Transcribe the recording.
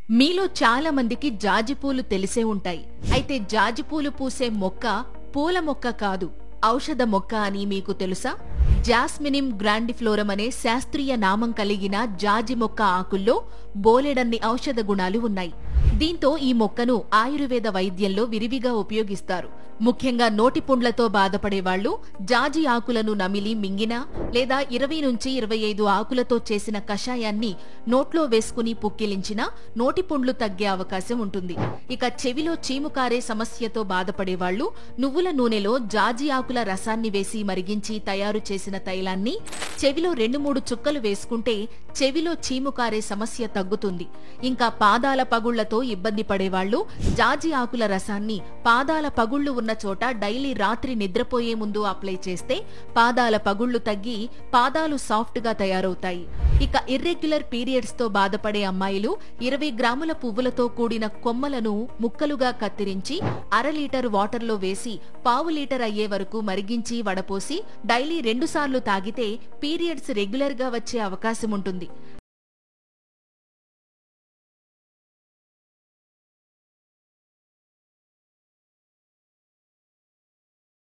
మీలో చాలా మందికి జాజిపూలు తెలిసే ఉంటాయి. అయితే జాజిపూలు పూసే మొక్క పూల మొక్క కాదు, ఔషధ మొక్క అని మీకు తెలుసా? జాస్మినిం గ్రాండిఫ్లోరం అనే శాస్త్రీయ నామం కలిగిన జాజి మొక్క ఆకుల్లో బోలెడన్ని ఔషధ గుణాలు ఉన్నాయి. దీంతో ఈ మొక్కను ఆయుర్వేద వైద్యంలో విరివిగా ఉపయోగిస్తారు. ముఖ్యంగా నోటిపుండ్లతో బాధపడేవాళ్లు జాజి ఆకులను నమిలి మింగినా లేదా 20 నుంచి 25 ఆకులతో చేసిన కషాయాన్ని నోట్లో వేసుకుని పుక్కిలించినా నోటిపుండ్లు తగ్గే అవకాశం ఉంటుంది. ఇక చెవిలో చీముకారే సమస్యతో బాధపడేవాళ్లు నువ్వుల నూనెలో జాజి ఆకుల రసాన్ని వేసి మరిగించి తయారు చేసిన తైలాన్ని చెవిలో 2-3 చుక్కలు వేసుకుంటే చెవిలో చీముకారే సమస్య తగ్గుతుంది. ఇంకా పాదాల పగుళ్లతో ఇబ్బంది పడేవాళ్లు జాజి ఆకుల రసాన్ని పాదాల పగుళ్లు ఉన్న చోట డైలీ రాత్రి నిద్రపోయే ముందు అప్లై చేస్తే పాదాల పగుళ్లు తగ్గి పాదాలు సాఫ్ట్ గా తయారవుతాయి. ఇక ఇర్రెగ్యులర్ పీరియడ్స్ తో బాధపడే అమ్మాయిలు 20 గ్రాముల పువ్వులతో కూడిన కొమ్మలను ముక్కలుగా కత్తిరించి 1/2 లీటర్ వాటర్లో వేసి 1/4 లీటర్ అయ్యే వరకు మరిగించి వడపోసి డైలీ 2 సార్లు తాగితే పీరియడ్స్ రెగ్యులర్ గా వచ్చే అవకాశం ఉంటుంది.